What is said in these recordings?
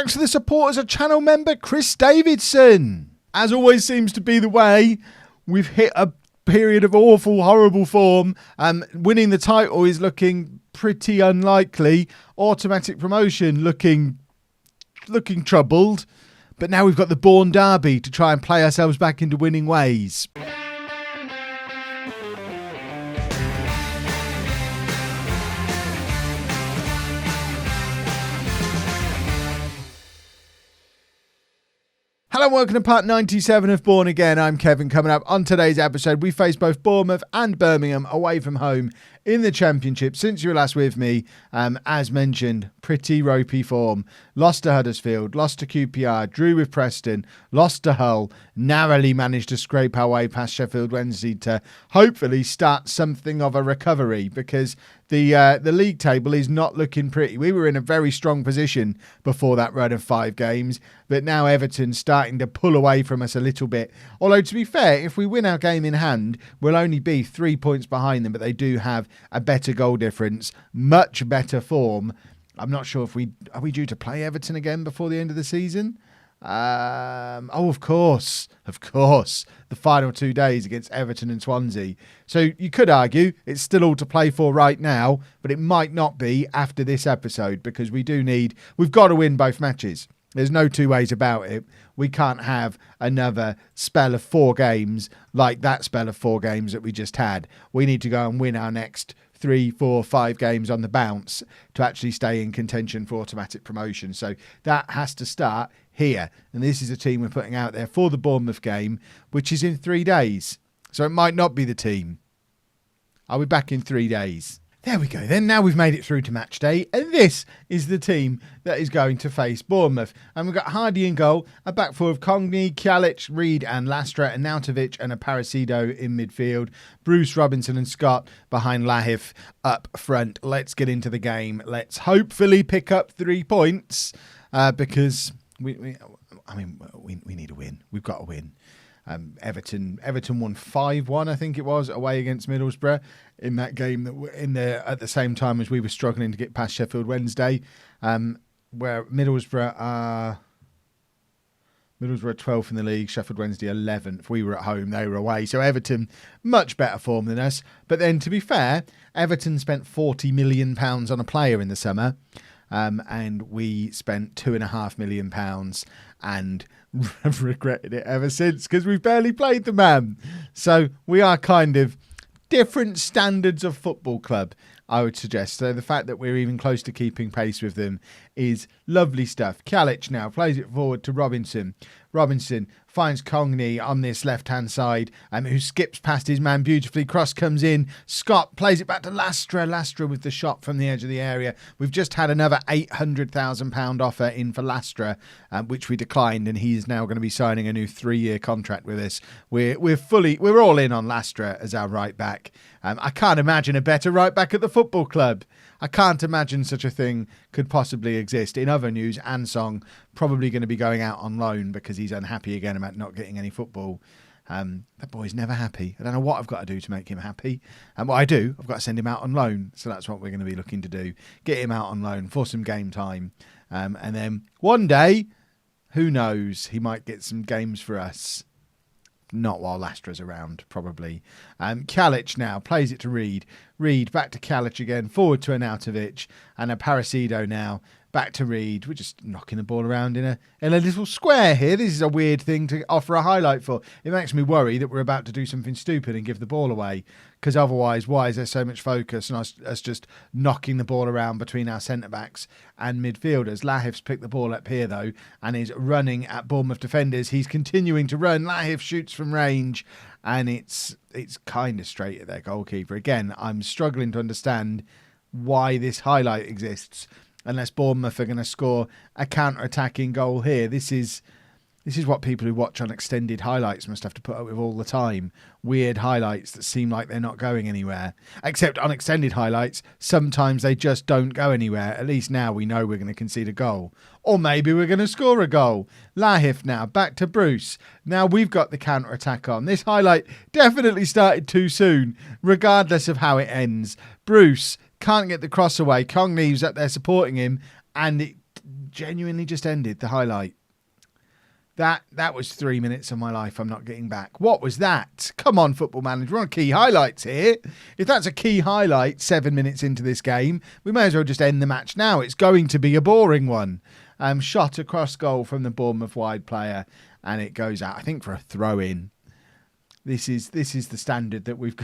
Thanks for the support as a channel member, Chris Davidson. As always seems to be the way, we've hit a period of awful, horrible form. Winning the title is looking pretty unlikely. Automatic promotion looking troubled. But now we've got the Bourne Derby to try and play ourselves back into winning ways. Hello and welcome to part 97 of Bourne Again. I'm Kevin. Coming up on today's episode, we face both Bournemouth and Birmingham away from home in the Championship. Since you were last with me, as mentioned, pretty ropey form. Lost to Huddersfield, lost to QPR, drew with Preston, lost to Hull, narrowly managed to scrape our way past Sheffield Wednesday to hopefully start something of a recovery, because the league table is not looking pretty. We were in a very strong position before that run of 5 games, but now Everton's starting to pull away from us a little bit. Although, to be fair, if we win our game in hand, we'll only be 3 points behind them, but they do have a better goal difference, much better form. I'm not sure if are we due to play Everton again before the end of the season? Of course. The final 2 days against Everton and Swansea. So you could argue it's still all to play for right now, but it might not be after this episode, because we've got to win both matches. There's no two ways about it. We can't have another spell of 4 games like that spell of 4 games that we just had. We need to go and win our next 3, 4, 5 games on the bounce to actually stay in contention for automatic promotion. So that has to start here. And this is a team we're putting out there for the Bournemouth game, which is in 3 days. So it might not be the team. I'll be back in 3 days. There we go then. Now we've made it through to match day, and this is the team that is going to face Bournemouth. And we've got Hardy in goal, a back four of Congni, Kjalic, Reed and Lastra, and Nautovic and a Parasido in midfield. Bruce, Robinson and Scott behind Lahif up front. Let's get into the game. Let's hopefully pick up 3 points, because we need a win. We've got to win. Everton won 5-1, I think it was, away against Middlesbrough in that game at the same time as we were struggling to get past Sheffield Wednesday, where Middlesbrough are 12th in the league, Sheffield Wednesday 11th. We were at home, they were away. So Everton, much better form than us. But then, to be fair, Everton spent £40 million on a player in the summer, and we spent £2.5 million and have regretted it ever since, because we've barely played the man. So we are kind of different standards of football club, I would suggest. So the fact that we're even close to keeping pace with them is lovely stuff. Kjalic now plays it forward to Robinson. Robinson finds Congni on this left-hand side, who skips past his man beautifully. Cross comes in. Scott plays it back to Lastra. Lastra with the shot from the edge of the area. We've just had another £800,000 offer in for Lastra, which we declined, and he's now going to be signing a new 3-year contract with us. We're all in on Lastra as our right back. I can't imagine a better right back at the football club. I can't imagine such a thing could possibly exist. In other news, Ansong probably going to be going out on loan because he's unhappy again about not getting any football. That boy's never happy. I don't know what I've got to do to make him happy. And what I do, I've got to send him out on loan. So that's what we're going to be looking to do. Get him out on loan for some game time. And then one day, who knows, he might get some games for us. Not while Lastra's around, probably. Kjalic now plays it to Reed. Reed back to Kjalic again, forward to Nautovic, and a Parasido now back to Reed. We're just knocking the ball around in a little square here. This is a weird thing to offer a highlight for. It makes me worry that we're about to do something stupid and give the ball away, because otherwise, why is there so much focus on us just knocking the ball around between our centre-backs and midfielders? Lahif's picked the ball up here, though, and is running at Bournemouth defenders. He's continuing to run. Lahif shoots from range, and it's kind of straight at their goalkeeper. Again, I'm struggling to understand why this highlight exists, unless Bournemouth are going to score a counter-attacking goal here. This is what people who watch on extended highlights must have to put up with all the time. Weird highlights that seem like they're not going anywhere. Except on extended highlights, sometimes they just don't go anywhere. At least now we know we're going to concede a goal. Or maybe we're going to score a goal. Lahif now, back to Bruce. Now we've got the counter-attack on. This highlight definitely started too soon, regardless of how it ends. Bruce can't get the cross away. Congni's up there supporting him, and it genuinely just ended the highlight. That was 3 minutes of my life I'm not getting back. What was that? Come on, Football Manager. We're on key highlights here. If that's a key highlight 7 minutes into this game, we may as well just end the match now. It's going to be a boring one. Shot across goal from the Bournemouth wide player, and it goes out, I think, for a throw-in. This is the standard that we've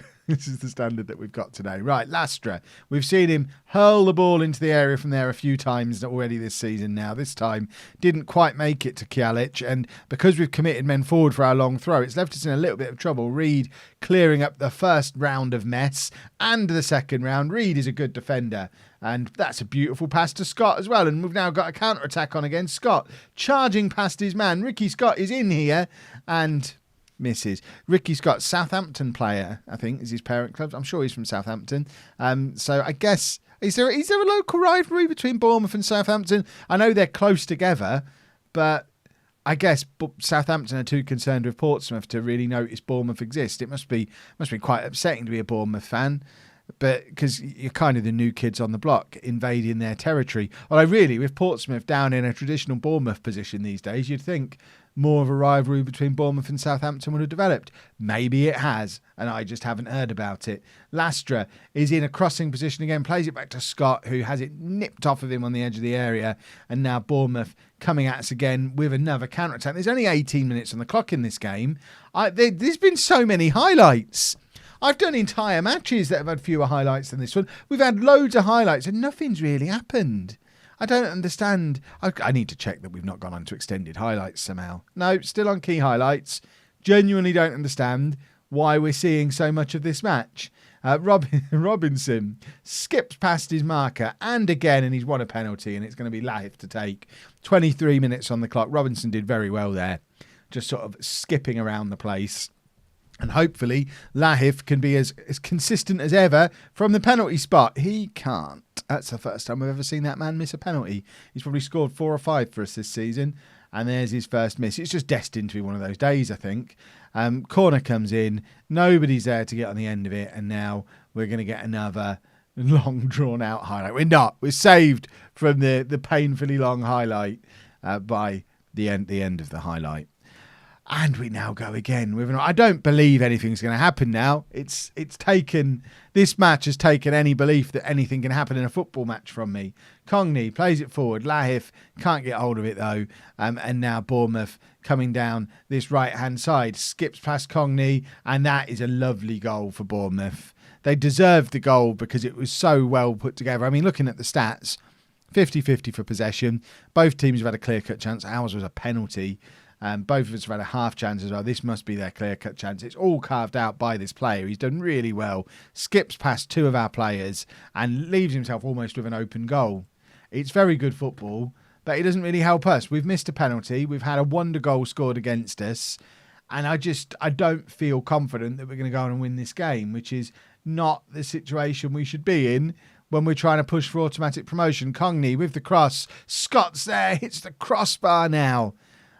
got today. Right, Lastra. We've seen him hurl the ball into the area from there a few times already this season now. This time didn't quite make it to Kialic, and because we've committed men forward for our long throw, it's left us in a little bit of trouble. Reed clearing up the first round of mess and the second round. Reed is a good defender, and that's a beautiful pass to Scott as well. And we've now got a counter-attack on against Scott, charging past his man. Ricky Scott is in here and misses. Ricky Scott, Southampton player, I think, is his parent club. I'm sure he's from Southampton. So I guess, is there a local rivalry between Bournemouth and Southampton? I know they're close together, but I guess Southampton are too concerned with Portsmouth to really notice Bournemouth exist. It must be quite upsetting to be a Bournemouth fan, but because you're kind of the new kids on the block invading their territory. Although really, with Portsmouth down in a traditional Bournemouth position these days, you'd think more of a rivalry between Bournemouth and Southampton would have developed. Maybe it has, and I just haven't heard about it. Lastra is in a crossing position again, plays it back to Scott, who has it nipped off of him on the edge of the area, and now Bournemouth coming at us again with another counter-attack. There's only 18 minutes on the clock in this game. There's been so many highlights. I've done entire matches that have had fewer highlights than this one. We've had loads of highlights and nothing's really happened. I don't understand. I need to check that we've not gone on to extended highlights somehow. No, still on key highlights. Genuinely don't understand why we're seeing so much of this match. Robinson skips past his marker and he's won a penalty, and it's going to be Lahith to take. 23 minutes on the clock. Robinson did very well there, just sort of skipping around the place. And hopefully Lahith can be as consistent as ever from the penalty spot. He can't. That's the first time we've ever seen that man miss a penalty. He's probably scored 4 or 5 for us this season, and there's his first miss. It's just destined to be one of those days, I think. Corner comes in. Nobody's there to get on the end of it, and now we're going to get another long, drawn-out highlight. We're not. We're saved from the painfully long highlight by the end of the highlight. And we now go again. I don't believe anything's going to happen now. This match has taken any belief that anything can happen in a football match from me. Cogney plays it forward. Lahith can't get hold of it though. And now Bournemouth coming down this right-hand side. Skips past Cogney, and that is a lovely goal for Bournemouth. They deserved the goal because it was so well put together. I mean, looking at the stats, 50-50 for possession. Both teams have had a clear-cut chance. Ours was a penalty. Both of us have had a half chance as well. This must be their clear-cut chance. It's all carved out by this player. He's done really well. Skips past 2 of our players and leaves himself almost with an open goal. It's very good football, but it doesn't really help us. We've missed a penalty. We've had a wonder goal scored against us. And I don't feel confident that we're going to go on and win this game, which is not the situation we should be in when we're trying to push for automatic promotion. Cogney with the cross. Scott's there. Hits the crossbar now.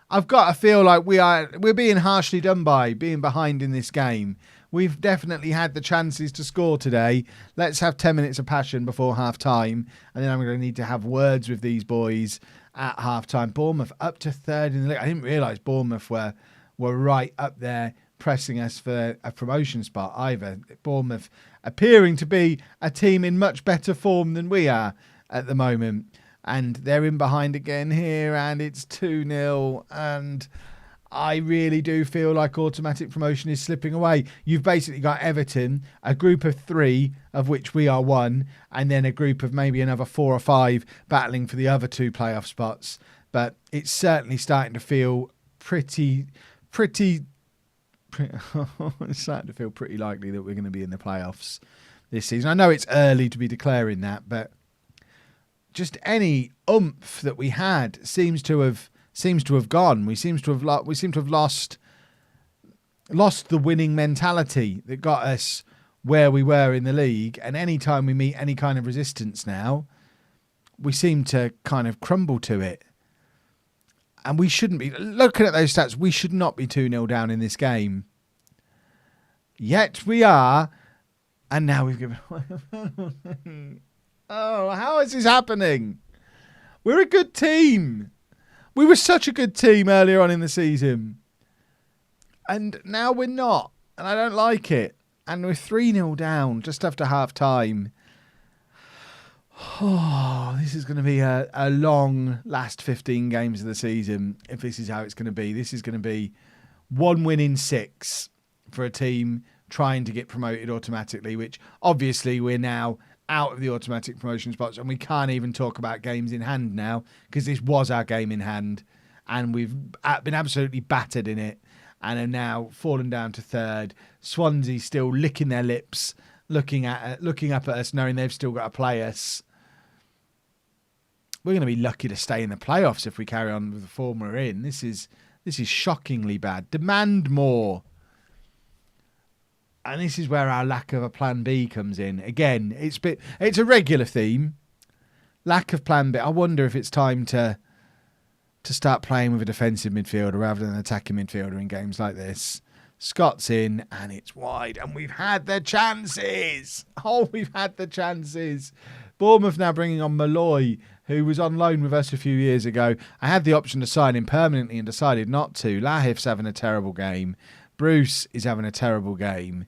I've got to feel like we're being harshly done by being behind in this game. We've definitely had the chances to score today. Let's have 10 minutes of passion before half-time, and then I'm going to need to have words with these boys at half-time. Bournemouth up to 3rd in the league. I didn't realise Bournemouth were right up there pressing us for a promotion spot either. Bournemouth appearing to be a team in much better form than we are at the moment. And they're in behind again here, and it's 2-0. And I really do feel like automatic promotion is slipping away. You've basically got Everton, a group of 3, of which we are 1, and then a group of maybe another 4 or 5 battling for the other 2 playoff spots. But it's certainly starting to feel pretty it's starting to feel pretty likely that we're going to be in the playoffs this season. I know it's early to be declaring that, but just any oomph that we had seems to have gone. We seem to have lost the winning mentality that got us where we were in the league. And any time we meet any kind of resistance now, we seem to kind of crumble to it. And we shouldn't be. Looking at those stats, we should not be 2-0 down in this game. Yet we are. And now we've given... Oh, how is this happening? We're a good team. We were such a good team earlier on in the season. And now we're not. And I don't like it. And we're 3-0 down just after half time. Oh, this is going to be a long last 15 games of the season if this is how it's going to be. This is going to be 1 win in 6 for a team trying to get promoted automatically, which obviously we're now out of the automatic promotion spots and we can't even talk about games in hand now because this was our game in hand and we've been absolutely battered in it and are now fallen down to 3rd. Swansea still licking their lips, looking up at us, knowing they've still got to play us. We're going to be lucky to stay in the playoffs if we carry on with the form we're in. This is shockingly bad. Demand more. And this is where our lack of a plan B comes in. Again, it's a regular theme. Lack of plan B. I wonder if it's time to start playing with a defensive midfielder rather than an attacking midfielder in games like this. Scott's in and it's wide. And we've had the chances. Oh, we've had the chances. Bournemouth now bringing on Malloy, who was on loan with us a few years ago. I had the option to sign him permanently and decided not to. Lahif's having a terrible game. Bruce is having a terrible game.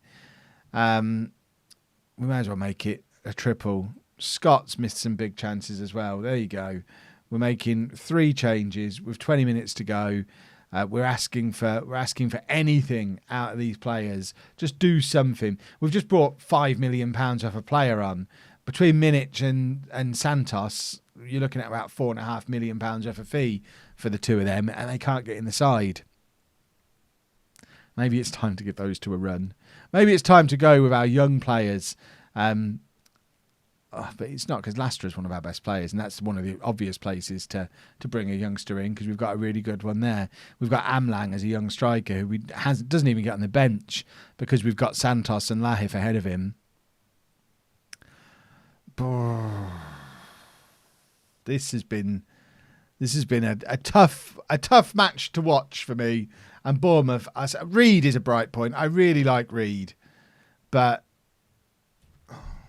We may as well make it a triple. Scott's missed some big chances as well. There you go. We're making 3 changes with 20 minutes to go. We're asking for anything out of these players. Just do something. We've just brought £5 million off a player on. Between Minic and Santos, you're looking at about £4.5 million off a fee for the two of them, and they can't get in the side. Maybe it's time to give those two a run. Maybe it's time to go with our young players. But it's not, because Leicester is one of our best players, and that's one of the obvious places to bring a youngster in, because we've got a really good one there. We've got Amlang as a young striker who doesn't even get on the bench because we've got Santos and Lahif ahead of him. This has been a tough match to watch for me. And Bournemouth, Reed is a bright point. I really like Reed, but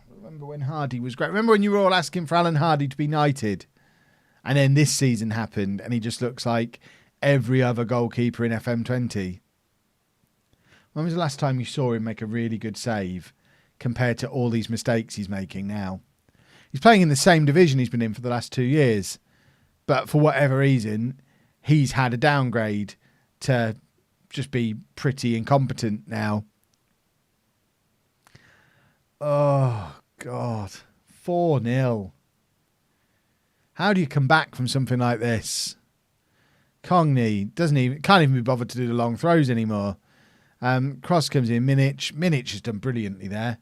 remember when Hardy was great. Remember when you were all asking for Alan Hardy to be knighted, and then this season happened, and he just looks like every other goalkeeper in FM20. When was the last time you saw him make a really good save compared to all these mistakes he's making now? He's playing in the same division he's been in for the last 2 years, but for whatever reason, he's had a downgrade to just be pretty incompetent now. Oh, God. 4-0. How do you come back from something like this? Cogney can't even be bothered to do the long throws anymore. Cross comes in. Minic has done brilliantly there.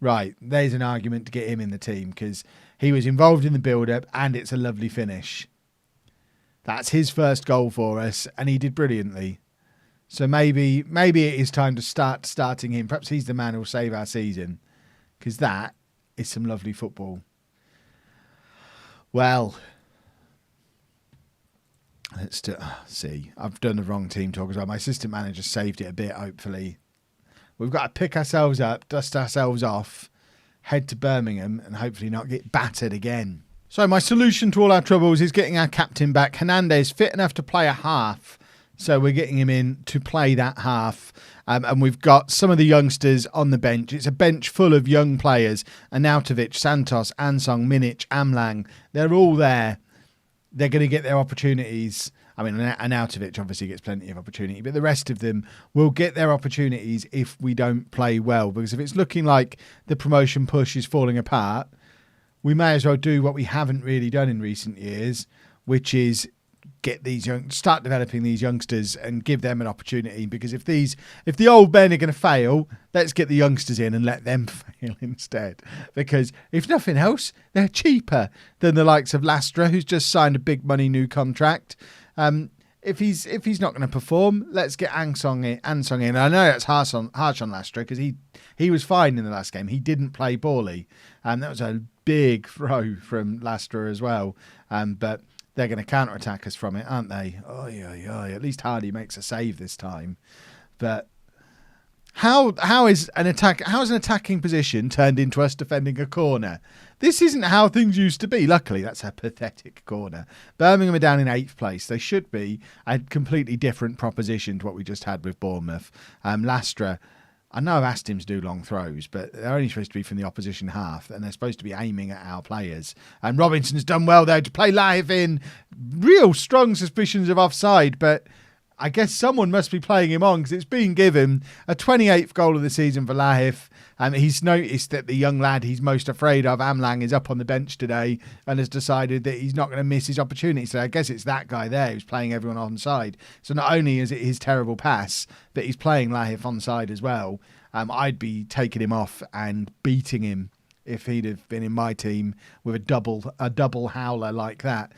Right, there's an argument to get him in the team because he was involved in the build-up and it's a lovely finish. That's his first goal for us and he did brilliantly. So maybe it is time to starting him. Perhaps he's the man who'll save our season, because that is some lovely football. Well, let's see. I've done the wrong team talk as well. My assistant manager saved it a bit, hopefully. We've got to pick ourselves up, dust ourselves off, head to Birmingham and hopefully not get battered again. So my solution to all our troubles is getting our captain back. Hernandez fit enough to play a half. So we're getting him in to play that half. And we've got some of the youngsters on the bench. It's a bench full of young players. Arnautovic, Santos, Ansong, Minic, Amlang. They're all there. They're going to get their opportunities. I mean, Arnautovic obviously gets plenty of opportunity, but the rest of them will get their opportunities if we don't play well. Because if it's looking like the promotion push is falling apart, we may as well do what we haven't really done in recent years, which is start developing these youngsters and give them an opportunity. Because if the old men are going to fail, let's get the youngsters in and let them fail instead. Because if nothing else, they're cheaper than the likes of Lastra, who's just signed a big money new contract. If he's not going to perform, let's get Ansong in. I know that's harsh on Lastra because he was fine in the last game. He didn't play poorly, and that was a big throw from Lastra as well. But they're going to counter-attack us from it, aren't they? Oh, yeah. At least Hardy makes a save this time. But How is an attacking position turned into us defending a corner? This isn't how things used to be. Luckily, that's a pathetic corner. Birmingham are down in 8th place. They should be a completely different proposition to what we just had with Bournemouth. Lastra, I know I've asked him to do long throws, but they're only supposed to be from the opposition half, and they're supposed to be aiming at our players. And Robinson's done well there to play Lahif in. Real strong suspicions of offside, but I guess someone must be playing him on because it's been given a 28th goal of the season for Lahif. He's noticed that the young lad he's most afraid of, Amlang, is up on the bench today and has decided that he's not going to miss his opportunity. So I guess it's that guy there who's playing everyone onside. So not only is it his terrible pass, but he's playing Lahif onside as well. I'd be taking him off and beating him if he'd have been in my team with a double howler like that.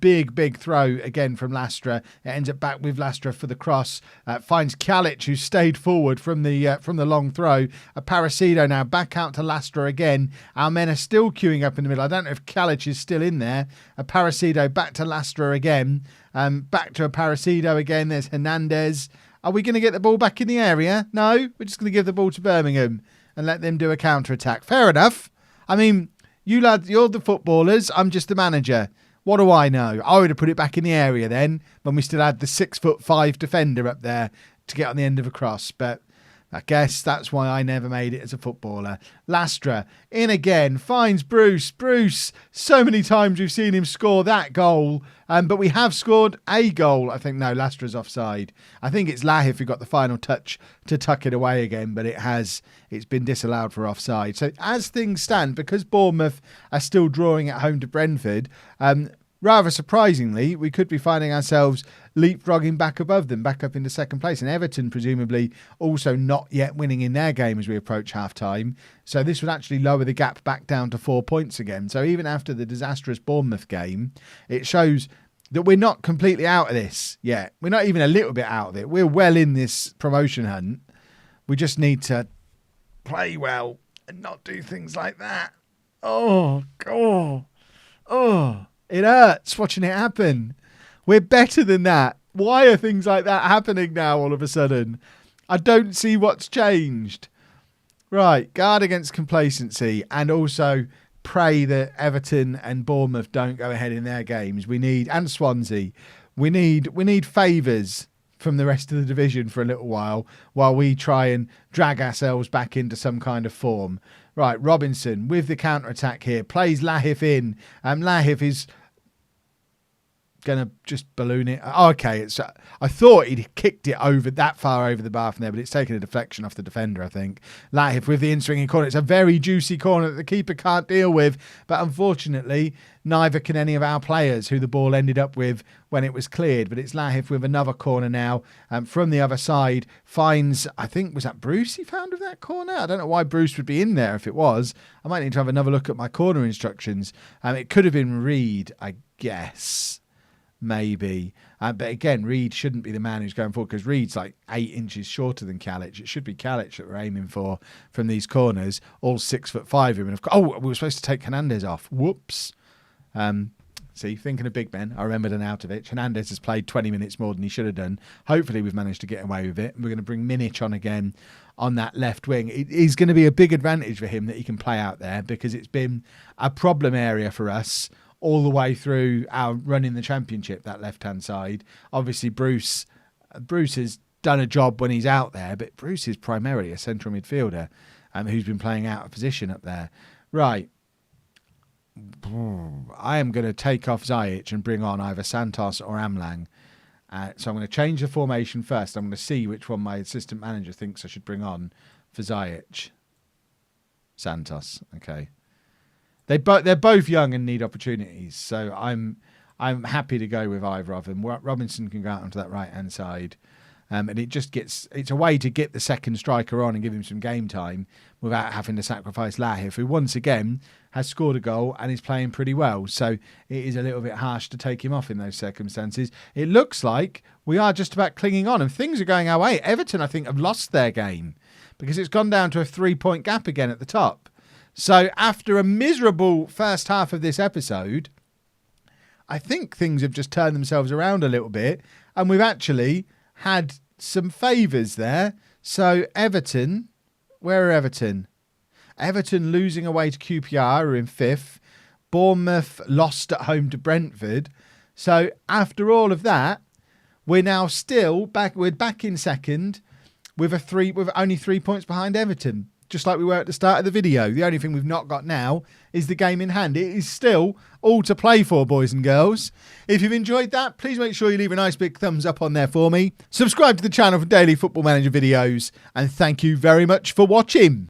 Big throw again from Lastra. It ends up back with Lastra for the cross. Finds Kalic, who stayed forward from the long throw. Parasido now back out to Lastra again. Our men are still queuing up in the middle. I don't know if Kalic is still in there. Parasido back to Lastra again. Back to Parasido again. There's Hernandez. Are we going to get the ball back in the area? No, we're just going to give the ball to Birmingham and let them do a counter-attack. Fair enough. I mean, you lads, you're the footballers. I'm just the manager. What do I know? I would have put it back in the area then when we still had the 6'5" defender up there to get on the end of a cross. But I guess that's why I never made it as a footballer. Lastra in again, finds Bruce. Bruce, so many times we've seen him score that goal, but we have scored a goal. I think, no, Lastra's offside. I think it's Lahif who got the final touch to tuck it away again, but it's been disallowed for offside. So as things stand, because Bournemouth are still drawing at home to Brentford, rather surprisingly, we could be finding ourselves leapfrogging back above them, back up into second place. And Everton, presumably, also not yet winning in their game as we approach half-time. So this would actually lower the gap back down to 4 points again. So even after the disastrous Bournemouth game, it shows that we're not completely out of this yet. We're not even a little bit out of it. We're well in this promotion hunt. We just need to play well and not do things like that. Oh. It hurts watching it happen. We're better than that. Why are things like that happening now all of a sudden? I don't see what's changed. Right, guard against complacency and also pray that Everton and Bournemouth don't go ahead in their games. And Swansea. We need favours from the rest of the division for a little while we try and drag ourselves back into some kind of form. Right, Robinson with the counter-attack here. Plays Lahif in. Lahif is going to just balloon it. Oh, okay, I thought he'd kicked it over that far over the bar from there, but it's taken a deflection off the defender, I think. Lahif with the in-swinging corner. It's a very juicy corner that the keeper can't deal with, but unfortunately, neither can any of our players who the ball ended up with when it was cleared. But it's Lahif with another corner now from the other side. Finds, I think, was that Bruce he found of that corner? I don't know why Bruce would be in there if it was. I might need to have another look at my corner instructions. It could have been Reed, I guess. Maybe. But again, Reed shouldn't be the man who's going forward because Reed's like 8 inches shorter than Kalic. It should be Kalic that we're aiming for from these corners. All 6'5" of him. We were supposed to take Hernandez off. Whoops. See, thinking of big men, I remembered an Arnautovic. Hernandez has played 20 minutes more than he should have done. Hopefully we've managed to get away with it. We're going to bring Minic on again on that left wing. It is going to be a big advantage for him that he can play out there because it's been a problem area for us all the way through our run in the Championship, that left-hand side. Obviously, Bruce has done a job when he's out there, but Bruce is primarily a central midfielder who's been playing out of position up there. Right. I am going to take off Ziyech and bring on either Santos or Amlang. So I'm going to change the formation first. I'm going to see which one my assistant manager thinks I should bring on for Ziyech. Santos. Okay. They're both young and need opportunities, so I'm happy to go with either of them. Robinson can go out onto that right-hand side, and it's a way to get the second striker on and give him some game time without having to sacrifice Lahif, who once again has scored a goal and is playing pretty well. So it is a little bit harsh to take him off in those circumstances. It looks like we are just about clinging on, and things are going our way. Everton, I think, have lost their game because it's gone down to a 3-point gap again at the top. So after a miserable first half of this episode, I think things have just turned themselves around a little bit and we've actually had some favours there. So Everton, where are Everton? Everton losing away to QPR are in 5th. Bournemouth lost at home to Brentford. So after all of that, we're now still back. We're back in 2nd with only 3 points behind Everton, just like we were at the start of the video. The only thing we've not got now is the game in hand. It is still all to play for, boys and girls. If you've enjoyed that, please make sure you leave a nice big thumbs up on there for me. Subscribe to the channel for daily Football Manager videos, and thank you very much for watching.